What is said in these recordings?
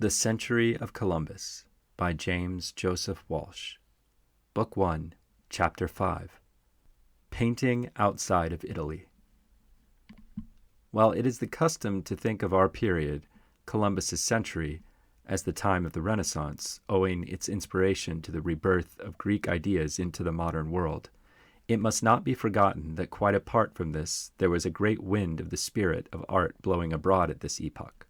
The Century of Columbus by James Joseph Walsh. Book 1, Chapter 5. Painting Outside of Italy. While it is the custom to think of our period, Columbus's century, as the time of the Renaissance, owing its inspiration to the rebirth of Greek ideas into the modern world, it must not be forgotten that quite apart from this, there was a great wind of the spirit of art blowing abroad at this epoch.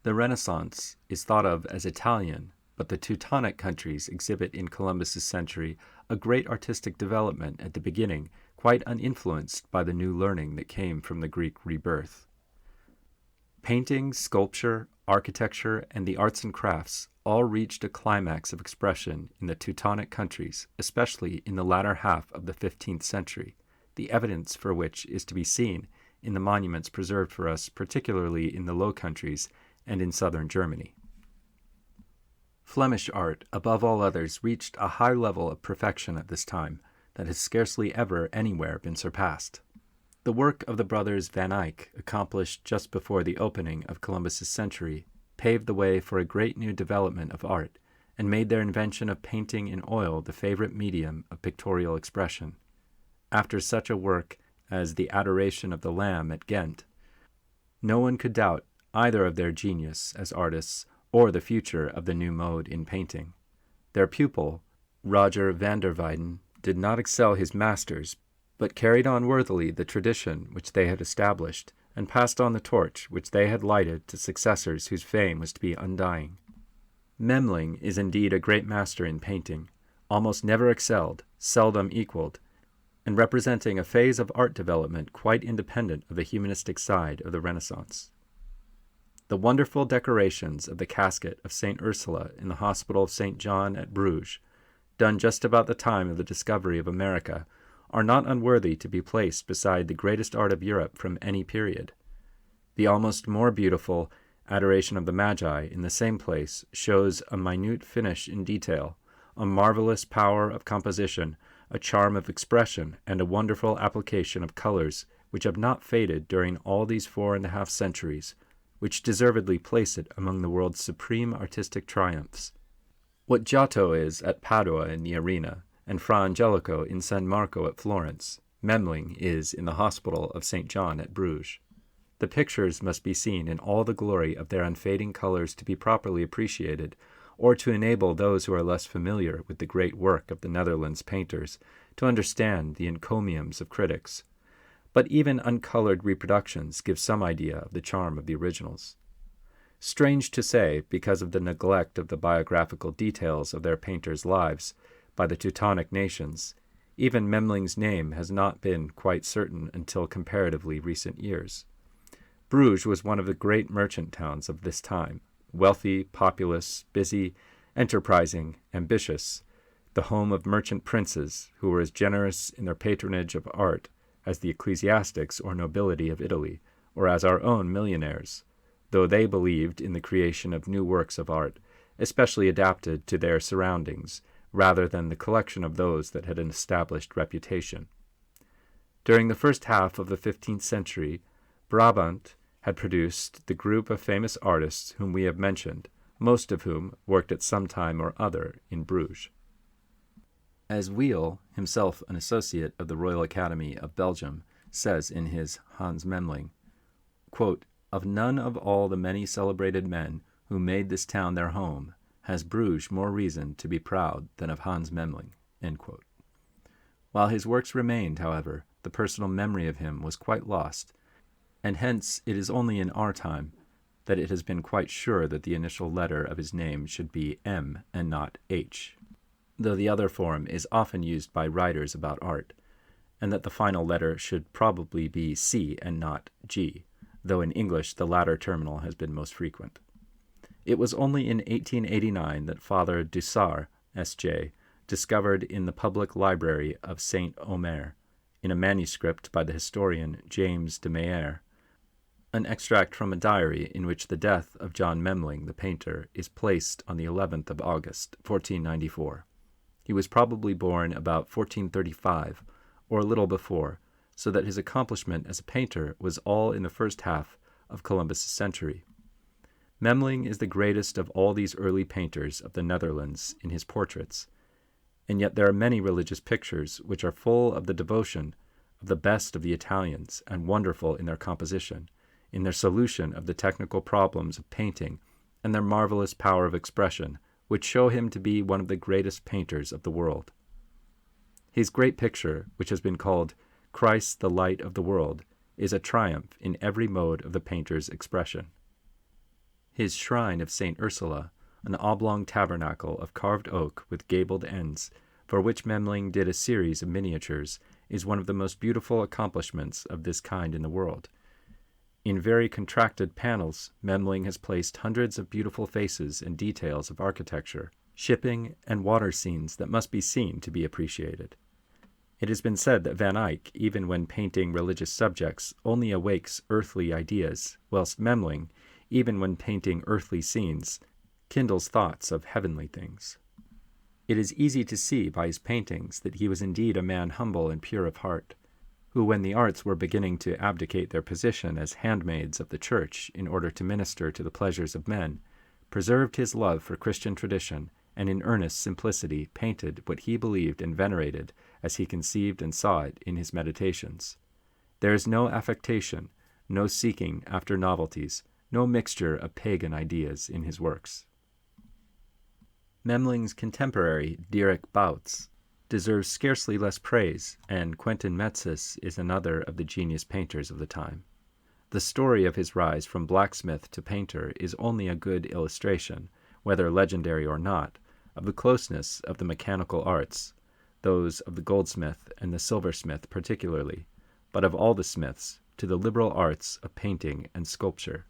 The Renaissance is thought of as Italian, but the Teutonic countries exhibit in Columbus's century a great artistic development at the beginning, quite uninfluenced by the new learning that came from the Greek rebirth. Painting, sculpture, architecture, and the arts and crafts all reached a climax of expression in the Teutonic countries, especially in the latter half of the 15th century, the evidence for which is to be seen in the monuments preserved for us, particularly in the Low Countries and in southern Germany. Flemish art, above all others, reached a high level of perfection at this time that has scarcely ever anywhere been surpassed. The work of the brothers Van Eyck, accomplished just before the opening of Columbus's century, paved the way for a great new development of art, and made their invention of painting in oil the favorite medium of pictorial expression. After such a work as the Adoration of the Lamb at Ghent, no one could doubt either of their genius as artists or the future of the new mode in painting. Their pupil, Roger van der Weyden, did not excel his masters, but carried on worthily the tradition which they had established, and passed on the torch which they had lighted to successors whose fame was to be undying. Memling is indeed a great master in painting, almost never excelled, seldom equaled, and representing a phase of art development quite independent of the humanistic side of the Renaissance. The wonderful decorations of the casket of St. Ursula in the Hospital of St. John at Bruges, done just about the time of the discovery of America, are not unworthy to be placed beside the greatest art of Europe from any period. The almost more beautiful Adoration of the Magi in the same place shows a minute finish in detail, a marvelous power of composition, a charm of expression, and a wonderful application of colors which have not faded during all these 4.5 centuries, which deservedly place it among the world's supreme artistic triumphs. What Giotto is at Padua in the Arena, and Fra Angelico in San Marco at Florence, Memling is in the Hospital of St. John at Bruges. The pictures must be seen in all the glory of their unfading colors to be properly appreciated, or to enable those who are less familiar with the great work of the Netherlands painters to understand the encomiums of critics. But even uncolored reproductions give some idea of the charm of the originals. Strange to say, because of the neglect of the biographical details of their painters' lives by the Teutonic nations, even Memling's name has not been quite certain until comparatively recent years. Bruges was one of the great merchant towns of this time, wealthy, populous, busy, enterprising, ambitious, the home of merchant princes who were as generous in their patronage of art as the ecclesiastics or nobility of Italy, or as our own millionaires, though they believed in the creation of new works of art, especially adapted to their surroundings, rather than the collection of those that had an established reputation. During the first half of the 15th century, Brabant had produced the group of famous artists whom we have mentioned, most of whom worked at some time or other in Bruges. As Zeal, himself an associate of the Royal Academy of Belgium, says in his Hans Memling, quote, "Of none of all the many celebrated men who made this town their home has Bruges more reason to be proud than of Hans Memling." End quote. While his works remained, however, the personal memory of him was quite lost, and hence it is only in our time that it has been quite sure that the initial letter of his name should be M and not H, though the other form is often used by writers about art, and that the final letter should probably be C and not G, though in English the latter terminal has been most frequent. It was only in 1889 that Father Dussart, S.J., discovered in the public library of St. Omer, in a manuscript by the historian James de Meyer, an extract from a diary in which the death of John Memling, the painter, is placed on the 11th of August, 1494. He was probably born about 1435, or a little before, so that his accomplishment as a painter was all in the first half of Columbus's century. Memling is the greatest of all these early painters of the Netherlands in his portraits, and yet there are many religious pictures which are full of the devotion of the best of the Italians and wonderful in their composition, in their solution of the technical problems of painting, and their marvelous power of expression, which show him to be one of the greatest painters of the world. His great picture, which has been called Christ the Light of the World, is a triumph in every mode of the painter's expression. His shrine of St. Ursula, an oblong tabernacle of carved oak with gabled ends, for which Memling did a series of miniatures, is one of the most beautiful accomplishments of this kind in the world. In very contracted panels, Memling has placed hundreds of beautiful faces and details of architecture, shipping, and water scenes that must be seen to be appreciated. It has been said that Van Eyck, even when painting religious subjects, only awakes earthly ideas, whilst Memling, even when painting earthly scenes, kindles thoughts of heavenly things. It is easy to see by his paintings that he was indeed a man humble and pure of heart, who, when the arts were beginning to abdicate their position as handmaids of the Church in order to minister to the pleasures of men, preserved his love for Christian tradition, and in earnest simplicity painted what he believed and venerated as he conceived and saw it in his meditations. There is no affectation, no seeking after novelties, no mixture of pagan ideas in his works. Memling's contemporary, Dirk Boutz, deserves scarcely less praise, and Quentin Metzys is another of the genius painters of the time. The story of his rise from blacksmith to painter is only a good illustration, whether legendary or not, of the closeness of the mechanical arts, those of the goldsmith and the silversmith particularly, but of all the smiths, to the liberal arts of painting and sculpture.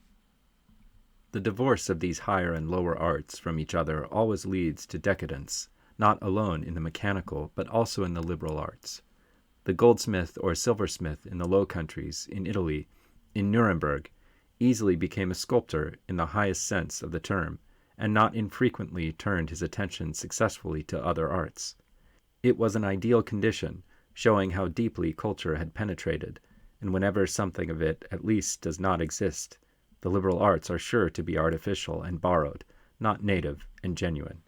The divorce of these higher and lower arts from each other always leads to decadence, not alone in the mechanical, but also in the liberal arts. The goldsmith or silversmith in the Low Countries, in Italy, in Nuremberg, easily became a sculptor in the highest sense of the term, and not infrequently turned his attention successfully to other arts. It was an ideal condition, showing how deeply culture had penetrated, and whenever something of it at least does not exist, the liberal arts are sure to be artificial and borrowed, not native and genuine.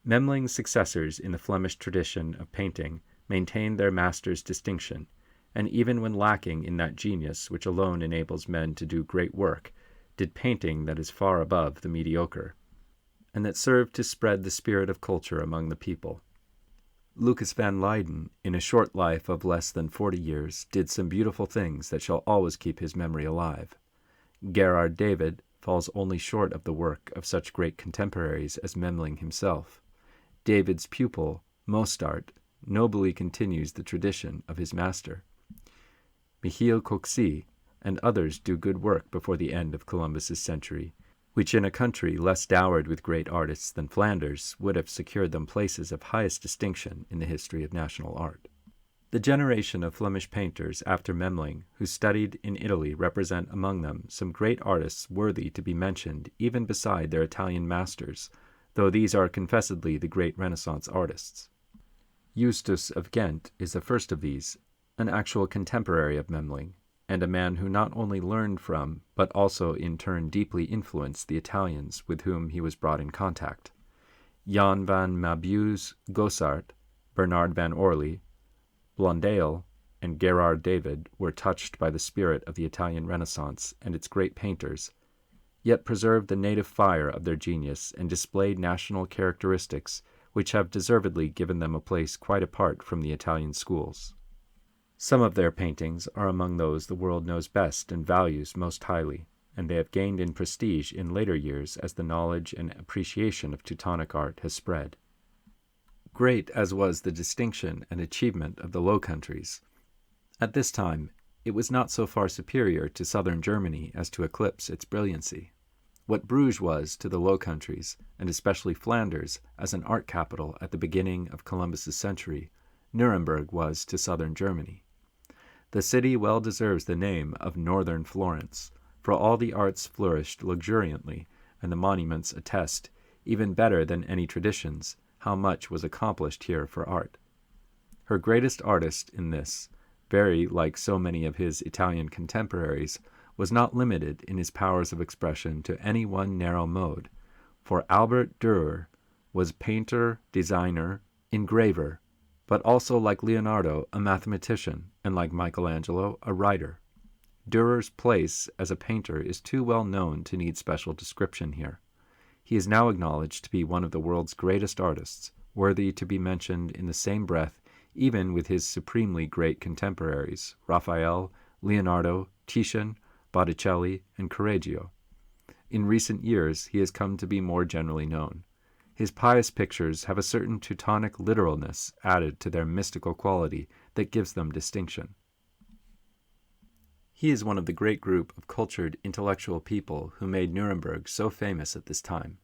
Memling's successors in the Flemish tradition of painting maintained their master's distinction, and even when lacking in that genius which alone enables men to do great work, did painting that is far above the mediocre, and that served to spread the spirit of culture among the people. Lucas van Leyden, in a short life of less than 40 years, did some beautiful things that shall always keep his memory alive. Gerard David falls only short of the work of such great contemporaries as Memling himself. David's pupil, Mostart, nobly continues the tradition of his master. Michiel Coxey and others do good work before the end of Columbus's century, which in a country less dowered with great artists than Flanders would have secured them places of highest distinction in the history of national art. The generation of Flemish painters after Memling who studied in Italy represent among them some great artists worthy to be mentioned even beside their Italian masters, though these are confessedly the great Renaissance artists. Eustace of Ghent is the first of these, an actual contemporary of Memling, and a man who not only learned from, but also in turn deeply influenced the Italians with whom he was brought in contact. Jan van Mabius Gossart, Bernard van Orly, Blondel, and Gerard David were touched by the spirit of the Italian Renaissance and its great painters, yet preserved the native fire of their genius and displayed national characteristics which have deservedly given them a place quite apart from the Italian schools. Some of their paintings are among those the world knows best and values most highly, and they have gained in prestige in later years as the knowledge and appreciation of Teutonic art has spread. Great as was the distinction and achievement of the Low Countries, at this time it was not so far superior to southern Germany as to eclipse its brilliancy. What Bruges was to the Low Countries, and especially Flanders, as an art capital at the beginning of Columbus's century, Nuremberg was to southern Germany. The city well deserves the name of Northern Florence, for all the arts flourished luxuriantly, and the monuments attest, even better than any traditions, how much was accomplished here for art. Her greatest artist in this, very like so many of his Italian contemporaries, was not limited in his powers of expression to any one narrow mode, for Albrecht Dürer was painter, designer, engraver, but also, like Leonardo, a mathematician, and like Michelangelo, a writer. Dürer's place as a painter is too well known to need special description here. He is now acknowledged to be one of the world's greatest artists, worthy to be mentioned in the same breath even with his supremely great contemporaries, Raphael, Leonardo, Titian, Botticelli, and Correggio. In recent years, he has come to be more generally known. His pious pictures have a certain Teutonic literalness added to their mystical quality that gives them distinction. He is one of the great group of cultured, intellectual people who made Nuremberg so famous at this time.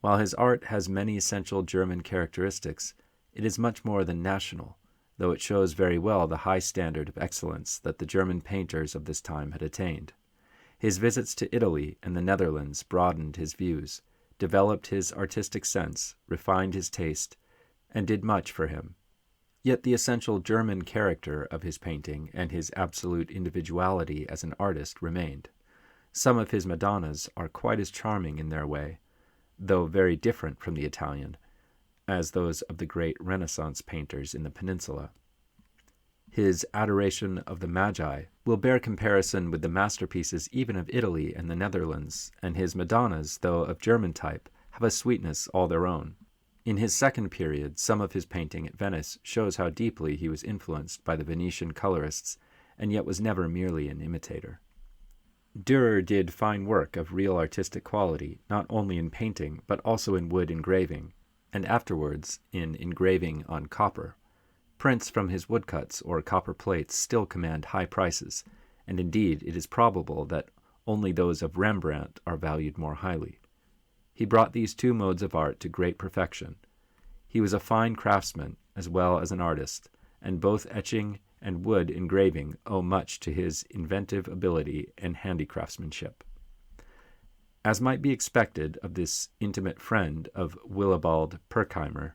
While his art has many essential German characteristics, it is much more than national, though it shows very well the high standard of excellence that the German painters of this time had attained. His visits to Italy and the Netherlands broadened his views, developed his artistic sense, refined his taste, and did much for him. Yet the essential German character of his painting and his absolute individuality as an artist remained. Some of his Madonnas are quite as charming in their way, though very different from the Italian, as those of the great Renaissance painters in the peninsula. His Adoration of the Magi will bear comparison with the masterpieces even of Italy and the Netherlands, and his Madonnas, though of German type, have a sweetness all their own. In his second period, some of his painting at Venice shows how deeply he was influenced by the Venetian colorists, and yet was never merely an imitator. Dürer did fine work of real artistic quality, not only in painting, but also in wood engraving, and afterwards in engraving on copper. Prints from his woodcuts or copper plates still command high prices, and indeed it is probable that only those of Rembrandt are valued more highly. He brought these two modes of art to great perfection. He was a fine craftsman as well as an artist, and both etching and wood engraving owe much to his inventive ability and handicraftsmanship. As might be expected of this intimate friend of Willibald Pirkheimer,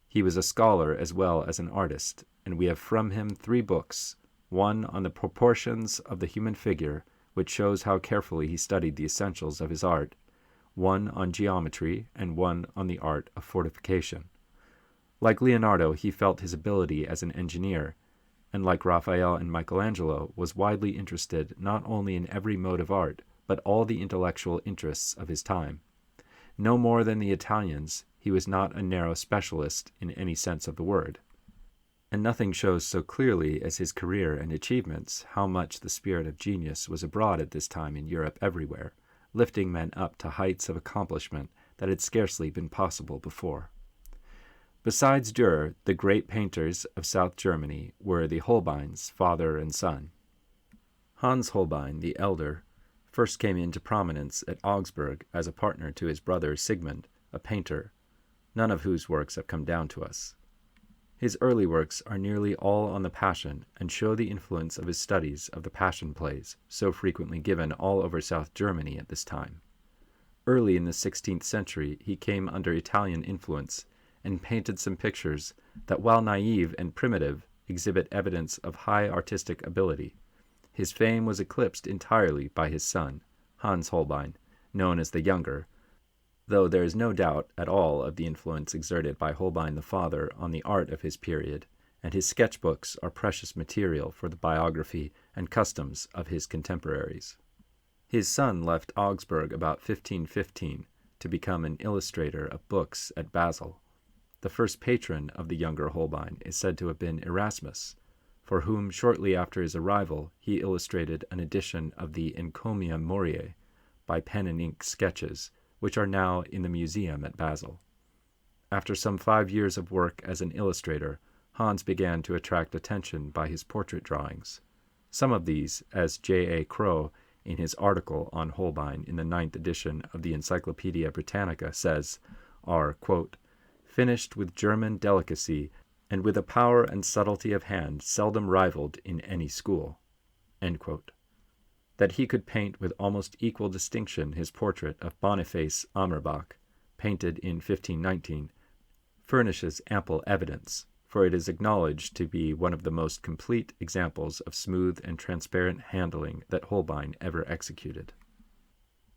he was a scholar as well as an artist, and we have from him 3 books, one on the proportions of the human figure, which shows how carefully he studied the essentials of his art, one on geometry, and one on the art of fortification. Like Leonardo, he felt his ability as an engineer, and like Raphael and Michelangelo, was widely interested not only in every mode of art, but all the intellectual interests of his time. No more than the Italians, he was not a narrow specialist in any sense of the word. And nothing shows so clearly as his career and achievements how much the spirit of genius was abroad at this time in Europe everywhere, lifting men up to heights of accomplishment that had scarcely been possible before. Besides Dürer, the great painters of South Germany were the Holbeins, father and son. Hans Holbein, the elder, first came into prominence at Augsburg as a partner to his brother Sigmund, a painter, none of whose works have come down to us. His early works are nearly all on the Passion, and show the influence of his studies of the Passion plays, so frequently given all over South Germany at this time. Early in the 16th century he came under Italian influence, and painted some pictures that, while naive and primitive, exhibit evidence of high artistic ability. His fame was eclipsed entirely by his son, Hans Holbein, known as the Younger, though there is no doubt at all of the influence exerted by Holbein the father on the art of his period, and his sketchbooks are precious material for the biography and customs of his contemporaries. His son left Augsburg about 1515 to become an illustrator of books at Basel. The first patron of the younger Holbein is said to have been Erasmus, for whom shortly after his arrival he illustrated an edition of the Encomia Moriae by pen and ink sketches, which are now in the museum at Basel. After some 5 years of work as an illustrator, Hans began to attract attention by his portrait drawings. Some of these, as J. A. Crow in his article on Holbein in the 9th edition of the Encyclopaedia Britannica says, are, quote, finished with German delicacy and with a power and subtlety of hand seldom rivaled in any school, end quote. That he could paint with almost equal distinction his portrait of Boniface Amerbach, painted in 1519, furnishes ample evidence, for it is acknowledged to be one of the most complete examples of smooth and transparent handling that Holbein ever executed.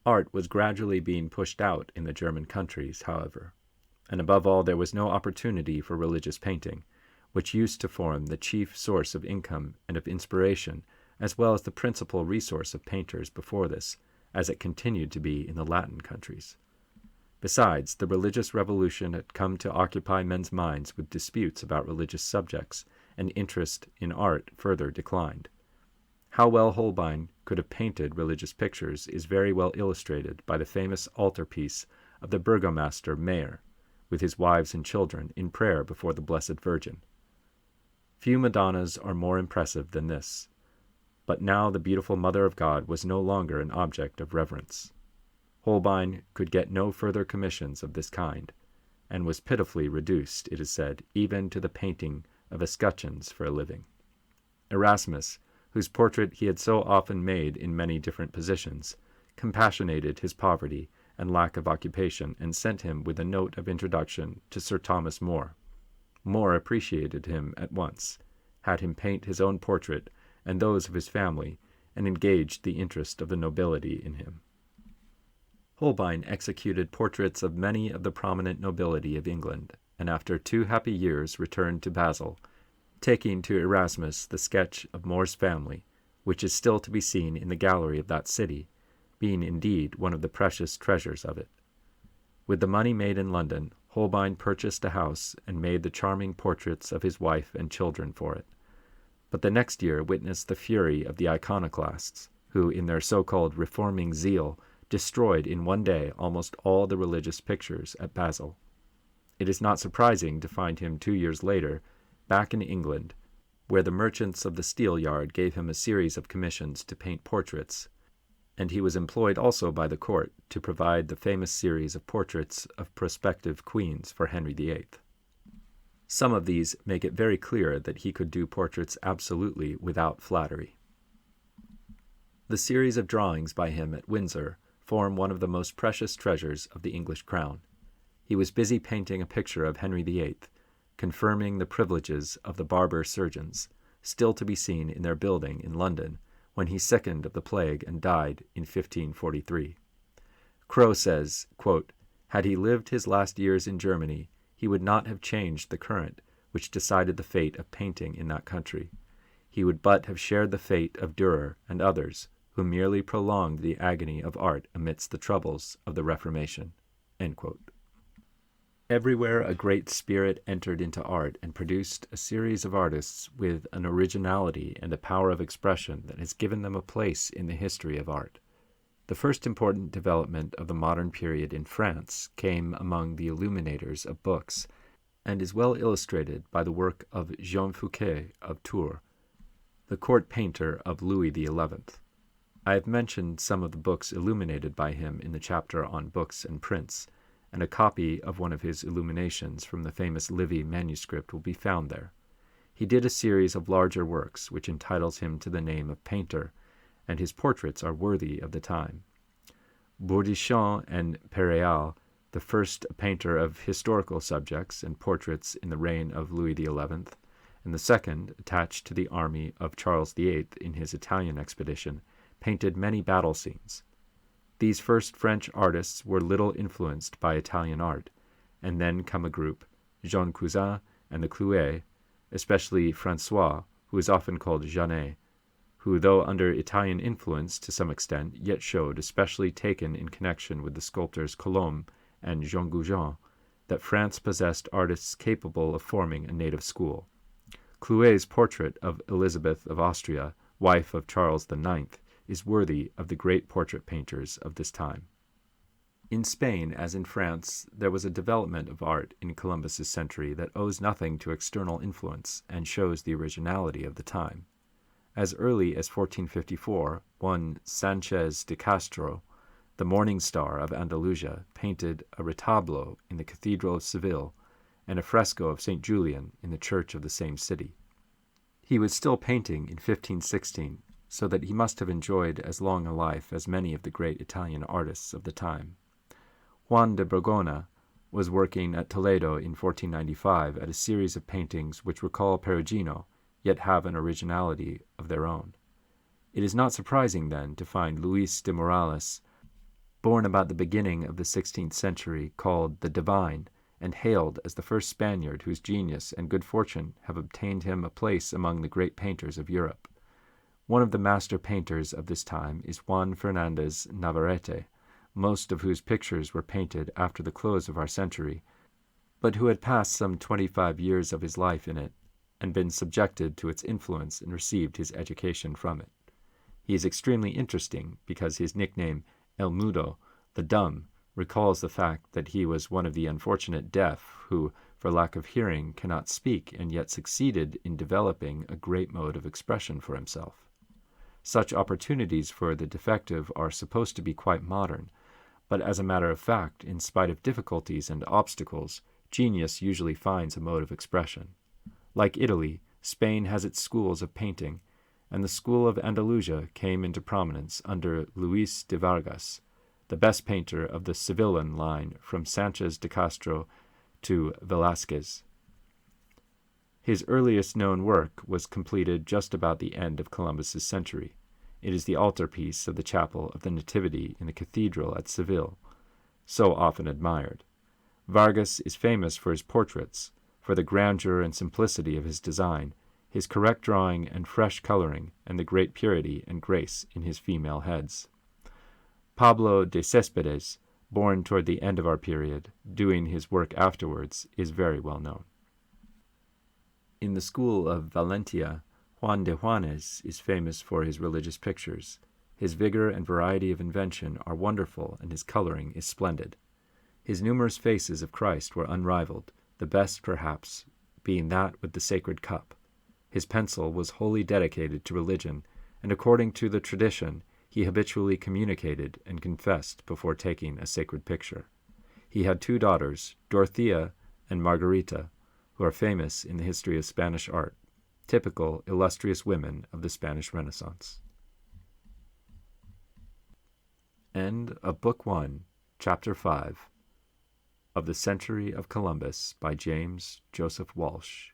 Art was gradually being pushed out in the German countries, however, and above all there was no opportunity for religious painting, which used to form the chief source of income and of inspiration, as well as the principal resource of painters before this, as it continued to be in the Latin countries. Besides, the religious revolution had come to occupy men's minds with disputes about religious subjects, and interest in art further declined. How well Holbein could have painted religious pictures is very well illustrated by the famous altarpiece of the Burgomaster Mayer, with his wives and children in prayer before the Blessed Virgin. Few Madonnas are more impressive than this, but now the beautiful Mother of God was no longer an object of reverence. Holbein could get no further commissions of this kind, and was pitifully reduced, it is said, even to the painting of escutcheons for a living. Erasmus, whose portrait he had so often made in many different positions, compassionated his poverty and lack of occupation, and sent him with a note of introduction to Sir Thomas More. More appreciated him at once, had him paint his own portrait and those of his family, and engaged the interest of the nobility in him. Holbein executed portraits of many of the prominent nobility of England, and after 2 happy years returned to Basel, taking to Erasmus the sketch of More's family, which is still to be seen in the gallery of that city, being indeed one of the precious treasures of it. With the money made in London, Holbein purchased a house and made the charming portraits of his wife and children for it. But the next year witnessed the fury of the iconoclasts, who, in their so-called reforming zeal, destroyed in one day almost all the religious pictures at Basel. It is not surprising to find him 2 years later back in England, where the merchants of the Steel Yard gave him a series of commissions to paint portraits, and he was employed also by the court to provide the famous series of portraits of prospective queens for Henry VIII. Some of these make it very clear that he could do portraits absolutely without flattery. The series of drawings by him at Windsor form one of the most precious treasures of the English crown. He was busy painting a picture of Henry VIII, confirming the privileges of the barber surgeons, still to be seen in their building in London, when he sickened of the plague and died in 1543. Crowe says, quote, "Had he lived his last years in Germany, he would not have changed the current which decided the fate of painting in that country. He would but have shared the fate of Dürer and others, who merely prolonged the agony of art amidst the troubles of the Reformation." End quote. Everywhere a great spirit entered into art and produced a series of artists with an originality and a power of expression that has given them a place in the history of art. The first important development of the modern period in France came among the illuminators of books, and is well illustrated by the work of Jean Fouquet of Tours, the court painter of Louis XI. I have mentioned some of the books illuminated by him in the chapter on books and prints, and a copy of one of his illuminations from the famous Livy manuscript will be found there. He did a series of larger works, which entitles him to the name of painter, and his portraits are worthy of the time. Bourdichon and Pereal, the first a painter of historical subjects and portraits in the reign of Louis XI, and the second, attached to the army of Charles VIII in his Italian expedition, painted many battle scenes. These first French artists were little influenced by Italian art, and then come a group, Jean Cousin and the Clouet, especially François, who is often called Janet, who, though under Italian influence to some extent, yet showed, especially taken in connection with the sculptors Colomb and Jean Goujon, that France possessed artists capable of forming a native school. Clouet's portrait of Elizabeth of Austria, wife of Charles IX, is worthy of the great portrait painters of this time. In Spain, as in France, there was a development of art in Columbus's century that owes nothing to external influence and shows the originality of the time. As early as 1454, one Sanchez de Castro, the morning star of Andalusia, painted a retablo in the Cathedral of Seville and a fresco of St. Julian in the church of the same city. He was still painting in 1516, so that he must have enjoyed as long a life as many of the great Italian artists of the time. Juan de Borgona, was working at Toledo in 1495 at a series of paintings which recall Perugino, yet have an originality of their own. It is not surprising, then, to find Luis de Morales, born about the beginning of the 16th century, called the Divine, and hailed as the first Spaniard whose genius and good fortune have obtained him a place among the great painters of Europe. One of the master painters of this time is Juan Fernandez Navarrete, most of whose pictures were painted after the close of our century, but who had passed some 25 years of his life in it, and been subjected to its influence and received his education from it. He is extremely interesting because his nickname, El Mudo, the Dumb, recalls the fact that he was one of the unfortunate deaf who, for lack of hearing, cannot speak, and yet succeeded in developing a great mode of expression for himself. Such opportunities for the defective are supposed to be quite modern, but as a matter of fact, in spite of difficulties and obstacles, genius usually finds a mode of expression. Like Italy, Spain has its schools of painting, and the school of Andalusia came into prominence under Luis de Vargas, the best painter of the Sevillan line from Sanchez de Castro to Velázquez. His earliest known work was completed just about the end of Columbus's century. It is the altarpiece of the chapel of the Nativity in the cathedral at Seville, so often admired. Vargas is famous for his portraits, for the grandeur and simplicity of his design, his correct drawing and fresh coloring, and the great purity and grace in his female heads. Pablo de Céspedes, born toward the end of our period, doing his work afterwards, is very well known. In the school of Valencia, Juan de Juanes is famous for his religious pictures. His vigor and variety of invention are wonderful, and his coloring is splendid. His numerous faces of Christ were unrivaled, the best, perhaps, being that with the sacred cup. His pencil was wholly dedicated to religion, and according to the tradition, he habitually communicated and confessed before taking a sacred picture. He had 2 daughters, Dorothea and Margarita, who are famous in the history of Spanish art, typical, illustrious women of the Spanish Renaissance. End of Book 1, Chapter 5, of the Century of Columbus by James Joseph Walsh,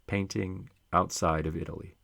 Painting Outside of Italy.